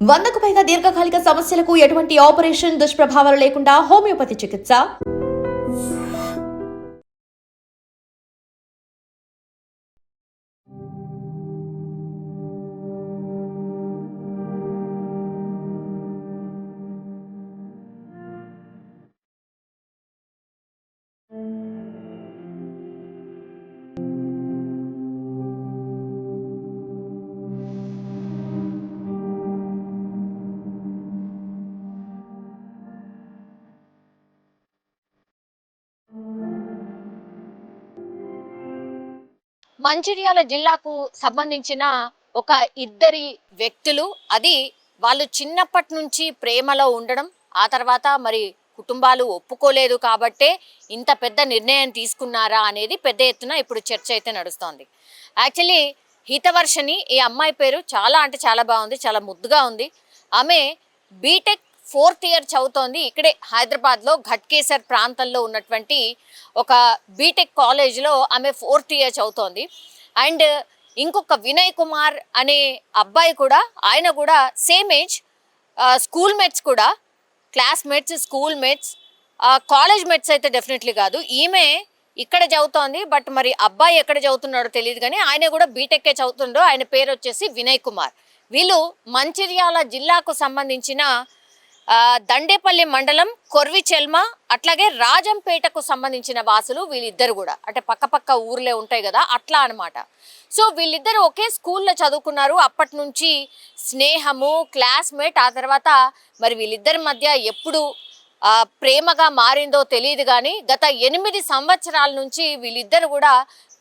100కు పైగా దీర్ఘకాలిక సమస్యలకు ఎటువంటి ఆపరేషన్ దుష్ప్రభావాలు లేకుండా హోమియోపతి చికిత్స. మంచిర్యాల జిల్లాకు సంబంధించిన ఒక ఇద్దరి వ్యక్తులు, అది వాళ్ళు చిన్నప్పటి నుంచి ప్రేమలో ఉండడం, ఆ తర్వాత మరి కుటుంబాలు ఒప్పుకోలేదు కాబట్టే ఇంత పెద్ద నిర్ణయం తీసుకున్నారా అనేది పెద్ద ఎత్తున ఇప్పుడు చర్చ అయితే నడుస్తోంది. యాక్చువల్లీ హితవర్షిణి, ఈ అమ్మాయి పేరు చాలా అంటే చాలా బాగుంది, చాలా ముద్దుగా ఉంది. ఆమె బీటెక్ 4th ఇయర్ చదువుతోంది. ఇక్కడే హైదరాబాద్లో ఘట్కేసర్ ప్రాంతంలో ఉన్నటువంటి ఒక బీటెక్ కాలేజ్లో ఆమె 4th ఇయర్ చదువుతోంది. అండ్ ఇంకొక వినయ్ కుమార్ అనే అబ్బాయి కూడా, ఆయన కూడా సేమ్ ఏజ్, స్కూల్ మేట్స్ కూడా, classmates, school mates, college mates అయితే డెఫినెట్లీ కాదు. ఈమె ఇక్కడ చదువుతోంది, బట్ మరి అబ్బాయి ఎక్కడ చదువుతున్నాడో తెలియదు, కానీ ఆయన కూడా బీటెక్కే చదువుతుండో. ఆయన పేరు వచ్చేసి వినయ్ కుమార్. వీళ్ళు మంచిర్యాల జిల్లాకు సంబంధించిన దండేపల్లి మండలం కొర్విచెల్మ, అట్లాగే రాజంపేటకు సంబంధించిన వాసులు వీళ్ళిద్దరు కూడా. అంటే పక్క ఊర్లే ఉంటాయి కదా, అట్లా అనమాట. సో వీళ్ళిద్దరు ఒకే స్కూల్లో చదువుకున్నారు. అప్పటి నుంచి స్నేహము, క్లాస్మేట్. ఆ తర్వాత మరి వీళ్ళిద్దరి మధ్య ఎప్పుడు ప్రేమగా మారిందో తెలియదు, కానీ గత 8 సంవత్సరాల నుంచి వీళ్ళిద్దరు కూడా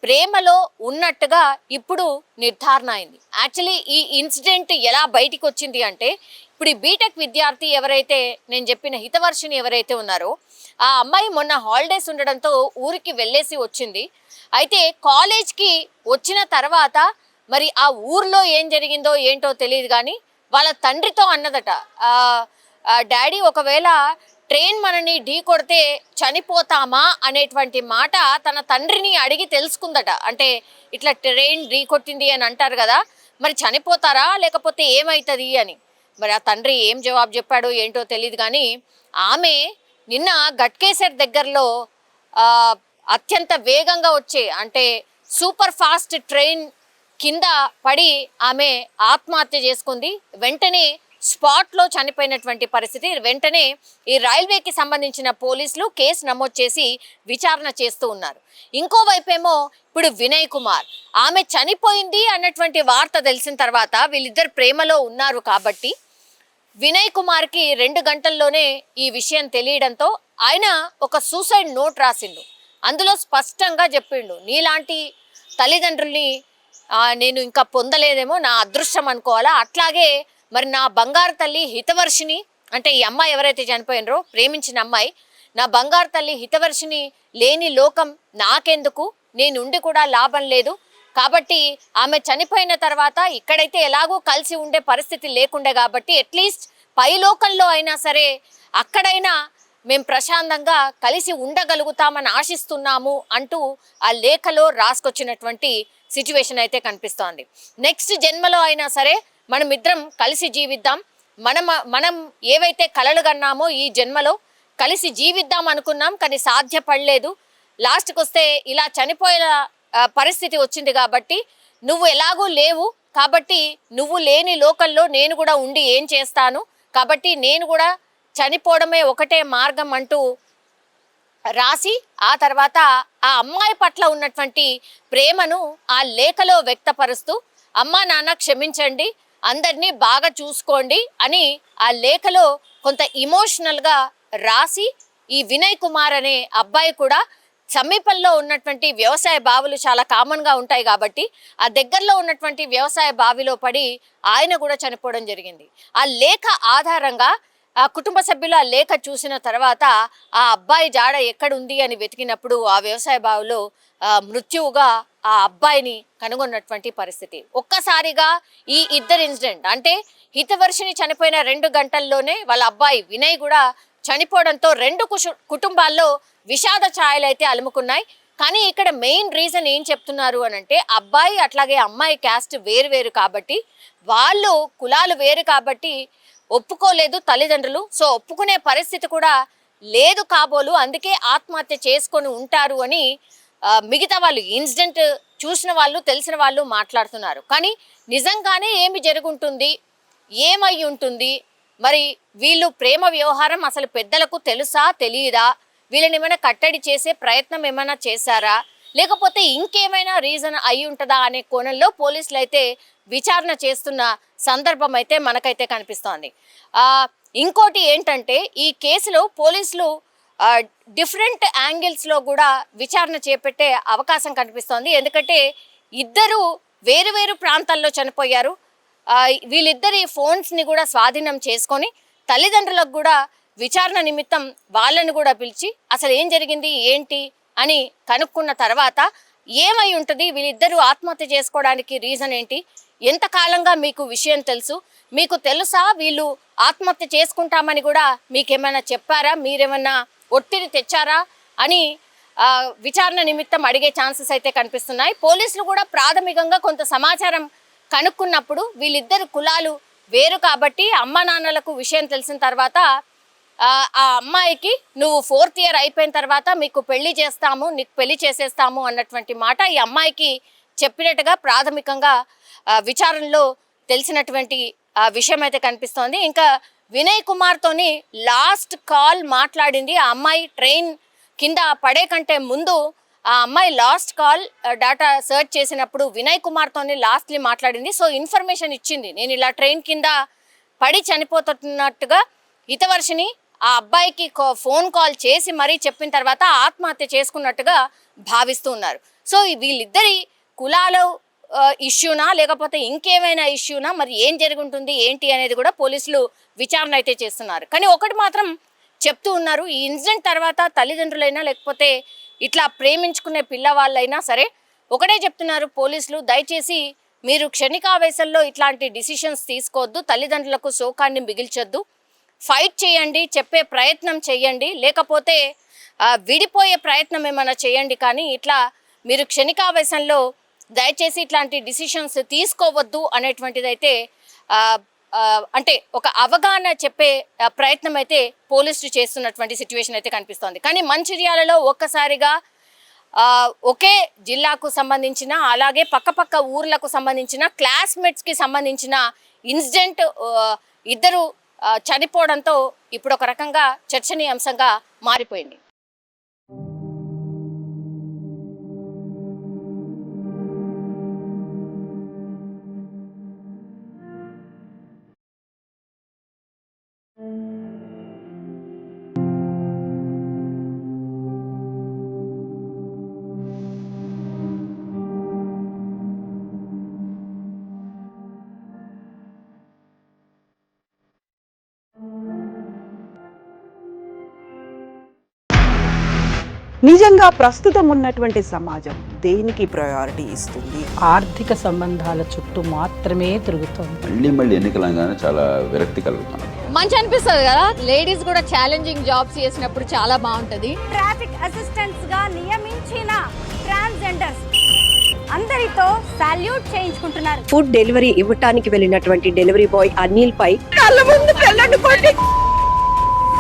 ప్రేమలో ఉన్నట్టుగా ఇప్పుడు నిర్ధారణ అయింది. యాక్చువల్లీ ఈ ఇన్సిడెంట్ ఎలా బయటికి వచ్చింది అంటే, ఇప్పుడు ఈ బీటెక్ విద్యార్థి ఎవరైతే, నేను చెప్పిన హితవర్షిణి ఎవరైతే ఉన్నారో, ఆ అమ్మాయి మొన్న హాలిడేస్ ఉండడంతో ఊరికి వెళ్ళేసి వచ్చింది. అయితే కాలేజ్కి వచ్చిన తర్వాత మరి ఆ ఊర్లో ఏం జరిగిందో ఏంటో తెలియదు, కానీ వాళ్ళ తండ్రితో అన్నదట, డాడీ ఒకవేళ ట్రైన్ మనని ఢీ కొడితే చనిపోతామా అనేటువంటి మాట తన తండ్రిని అడిగి తెలుసుకుందట. అంటే ఇట్లా ట్రైన్ ఢీ కొట్టింది అని అంటారు కదా, మరి చనిపోతారా లేకపోతే ఏమవుతుంది అని. మరి ఆ తండ్రి ఏం జవాబు చెప్పాడో ఏంటో తెలియదు, కానీ ఆమె నిన్న ఘట్కేసర్ దగ్గరలో అత్యంత వేగంగా వచ్చే, అంటే సూపర్ ఫాస్ట్ ట్రైన్ కింద పడి ఆమె ఆత్మహత్య చేసుకుంది. వెంటనే స్పాట్లో చనిపోయినటువంటి పరిస్థితి. వెంటనే ఈ రైల్వేకి సంబంధించిన పోలీసులు కేసు నమోదు చేసి విచారణ చేస్తూ ఉన్నారు. ఇంకోవైపేమో ఇప్పుడు వినయ్ కుమార్, ఆమె చనిపోయింది అన్నటువంటి వార్త తెలిసిన తర్వాత, వీళ్ళిద్దరు ప్రేమలో ఉన్నారు కాబట్టి వినయ్ కుమార్కి 2 గంటల్లోనే ఈ విషయం తెలియడంతో ఆయన ఒక సూసైడ్ నోట్ రాసిండు. అందులో స్పష్టంగా చెప్పిండు, నీలాంటి తల్లిదండ్రుల్ని నేను ఇంకా పొందలేదేమో, నా అదృష్టం అనుకోవాలా. అట్లాగే మరి నా బంగారు తల్లి హితవర్షిణి, అంటే ఈ అమ్మాయి ఎవరైతే చనిపోయినరో, ప్రేమించిన అమ్మాయి, నా బంగారు తల్లి హితవర్షిణి లేని లోకం నాకెందుకు, నేనుండి కూడా లాభం లేదు. కాబట్టి ఆమె చనిపోయిన తర్వాత ఇక్కడైతే ఎలాగో కలిసి ఉండే పరిస్థితి లేకుండే, కాబట్టి అట్లీస్ట్ పైలోకంలో అయినా సరే అక్కడైనా మేము ప్రశాంతంగా కలిసి ఉండగలుగుతామని ఆశిస్తున్నాము అంటూ ఆ లేఖలో రాసుకొచ్చినటువంటి సిచ్యువేషన్ అయితే కనిపిస్తోంది. నెక్స్ట్ జన్మలో అయినా సరే మనమిద్దరం కలిసి జీవిద్దాం, మనం ఏవైతే కలలు కన్నామో ఈ జన్మలో కలిసి జీవిద్దాం అనుకున్నాం, కానీ సాధ్యపడలేదు. లాస్ట్కి వస్తే ఇలా చనిపోయిన పరిస్థితి వచ్చింది. కాబట్టి నువ్వు ఎలాగూ లేవు, కాబట్టి నువ్వు లేని లోకంలో నేను కూడా ఉండి ఏం చేస్తాను, కాబట్టి నేను కూడా చనిపోవడమే ఒకటే మార్గం అంటూ రాసి, ఆ తర్వాత ఆ అమ్మాయి పట్ల ఉన్నటువంటి ప్రేమను ఆ లేఖలో వ్యక్తపరుస్తూ, అమ్మా నాన్న క్షమించండి, అందరినీ బాగా చూసుకోండి అని ఆ లేఖలో కొంత ఇమోషనల్గా రాసి, ఈ వినయ్ కుమార్ అనే అబ్బాయి కూడా సమీపంలో ఉన్నటువంటి వ్యవసాయ బావులు చాలా కామన్గా ఉంటాయి కాబట్టి ఆ దగ్గరలో ఉన్నటువంటి వ్యవసాయ బావిలో పడి ఆయన కూడా చనిపోవడం జరిగింది. ఆ లేఖ ఆధారంగా ఆ కుటుంబ సభ్యులు ఆ లేఖ చూసిన తర్వాత ఆ అబ్బాయి జాడ ఎక్కడుంది అని వెతికినప్పుడు ఆ వ్యవసాయ బావిలో మృత్యువుగా ఆ అబ్బాయిని కనుగొన్నటువంటి పరిస్థితి. ఒక్కసారిగా ఈ ఇద్దరు ఇన్సిడెంట్, అంటే హితవర్షిణి చనిపోయిన 2 గంటల్లోనే వాళ్ళ అబ్బాయి వినయ్ కూడా చనిపోవడంతో 2 కుటుంబాల్లో విషాద ఛాయలు అయితే అలుముకున్నాయి. కానీ ఇక్కడ మెయిన్ రీజన్ ఏం చెప్తున్నారు అని అంటే అబ్బాయి అట్లాగే అమ్మాయి క్యాస్ట్ వేరు వేరు కాబట్టి వాళ్ళు కులాలు వేరు కాబట్టి ఒప్పుకోలేదు తల్లిదండ్రులు. సో ఒప్పుకునే పరిస్థితి కూడా లేదు కాబోలు, అందుకే ఆత్మహత్య చేసుకొని ఉంటారు అని మిగతా వాళ్ళు ఇన్సిడెంట్ చూసిన వాళ్ళు తెలిసిన వాళ్ళు మాట్లాడుతున్నారు. కానీ నిజంగానే ఏమి జరుగుంటుంది, ఏమై ఉంటుంది, మరి వీళ్ళు ప్రేమ వ్యవహారం అసలు పెద్దలకు తెలుసా తెలియదా, వీళ్ళని ఏమైనా కట్టడి చేసే ప్రయత్నం ఏమైనా చేశారా, లేకపోతే ఇంకేమైనా రీజన్ అయి ఉంటుందా అనే కోణంలో పోలీసులు అయితే విచారణ చేస్తున్న సందర్భం అయితే మనకైతే కనిపిస్తోంది. ఇంకోటి ఏంటంటే ఈ కేసులో పోలీసులు డిఫరెంట్ యాంగిల్స్లో కూడా విచారణ చేపట్టే అవకాశం కనిపిస్తోంది. ఎందుకంటే ఇద్దరు వేరు వేరు ప్రాంతాల్లో చనిపోయారు. వీళ్ళిద్దరి ఫోన్స్ని కూడా స్వాధీనం చేసుకొని తల్లిదండ్రులకు కూడా విచారణ నిమిత్తం వాళ్ళని కూడా పిలిచి అసలు ఏం జరిగింది ఏంటి అని కనుక్కున్న తర్వాత ఏమై ఉంటుంది, వీళ్ళిద్దరూ ఆత్మహత్య చేసుకోవడానికి రీజన్ ఏంటి, ఎంతకాలంగా మీకు విషయం తెలుసు, మీకు తెలుసా వీళ్ళు ఆత్మహత్య చేసుకుంటామని కూడా మీకేమైనా చెప్పారా, మీరేమన్నా ఒత్తిడి తెచ్చారా అని విచారణ నిమిత్తం అడిగే ఛాన్సెస్ అయితే కనిపిస్తున్నాయి. పోలీసులు కూడా ప్రాథమికంగా కొంత సమాచారం కనుక్కున్నప్పుడు వీళ్ళిద్దరు కులాలు వేరు కాబట్టి అమ్మ నాన్నలకు విషయం తెలిసిన తర్వాత ఆ అమ్మాయికి నువ్వు 4th ఇయర్ అయిపోయిన తర్వాత మీకు పెళ్లి చేస్తాము, నీకు పెళ్లి చేసేస్తాము అన్నటువంటి మాట ఈ అమ్మాయికి చెప్పినట్టుగా ప్రాథమికంగా విచారణలో తెలిసినటువంటి విషయం అయితే కనిపిస్తోంది. ఇంకా వినయ్ కుమార్తోని లాస్ట్ కాల్ మాట్లాడింది ఆ అమ్మాయి. ట్రైన్ కింద పడే కంటే ముందు ఆ అమ్మాయి లాస్ట్ కాల్ డేటా సర్చ్ చేసినప్పుడు వినయ్ కుమార్తోని లాస్ట్లీ మాట్లాడింది. సో ఇన్ఫర్మేషన్ ఇచ్చింది, నేను ఇలా ట్రైన్ కింద పడి చనిపోతున్నట్టుగా హితవర్షిని ఆ అబ్బాయికి ఫోన్ కాల్ చేసి మరీ చెప్పిన తర్వాత ఆత్మహత్య చేసుకున్నట్టుగా భావిస్తూ ఉన్నారు. సో వీళ్ళిద్దరి కులాల ఇష్యూనా లేకపోతే ఇంకేమైనా ఇష్యూనా, మరి ఏం జరుగుంటుంది ఏంటి అనేది కూడా పోలీసులు విచారణ అయితే చేస్తున్నారు. కానీ ఒకటి మాత్రం చెప్తూ ఉన్నారు, ఈ ఇన్సిడెంట్ తర్వాత తల్లిదండ్రులైనా లేకపోతే ఇట్లా ప్రేమించుకునే పిల్లవాళ్ళైనా సరే ఒకటే చెప్తున్నారు పోలీసులు, దయచేసి మీరు క్షణికావేశంలో ఇట్లాంటి డిసిషన్స్ తీసుకోవద్దు, తల్లిదండ్రులకు శోకాన్ని మిగిల్చొద్దు, ఫైట్ చేయండి, చెప్పే ప్రయత్నం చేయండి, లేకపోతే విడిపోయే ప్రయత్నం ఏమైనా చేయండి. కానీ ఇట్లా మీరు క్షణికావేశంలో దయచేసి ఇట్లాంటి డిసిషన్స్ తీసుకోవద్దు అనేటువంటిది అయితే అంటే ఒక అవగాహన చెప్పే ప్రయత్నం అయితే పోలీసులు చేస్తున్నటువంటి సిచ్యువేషన్ అయితే కనిపిస్తోంది. కానీ మంచిర్యాలలో ఒక్కసారిగా ఒకే జిల్లాకు సంబంధించిన అలాగే పక్కపక్క ఊర్లకు సంబంధించిన క్లాస్మేట్స్కి సంబంధించిన ఇన్సిడెంట్ ఇద్దరు చనిపోవడంతో ఇప్పుడు ఒక రకంగా చర్చనీయాంశంగా మారిపోయింది. నిజంగా ప్రస్తుతం ఉన్నటువంటి సమాజం దేనికి ప్రయారిటీ ఇస్తుంది? ఆర్థిక సంబంధాల చుట్టూ మాత్రమే తిరుగుతోంది. మళ్ళీ ఎన్నికలంగానే చాలా విరక్తి కలుగుతున్నాం. మంచి అనిపిస్తుంది కదా, లేడీస్ కూడా ఛాలెంజింగ్ జాబ్స్ చేసినప్పుడు చాలా బాగుంటది. ట్రాఫిక్ అసిస్టెంట్స్ గా నియమించిన ట్రాన్స్జెండర్స్ అందరితో సాల్యూట్ చేయించుకుంటున్నారు. ఫుడ్ డెలివరీ ఇవ్వటానికి వెళ్ళినటువంటి డెలివరీ బాయ్ అనిల్ పై కళ్ళ ముందు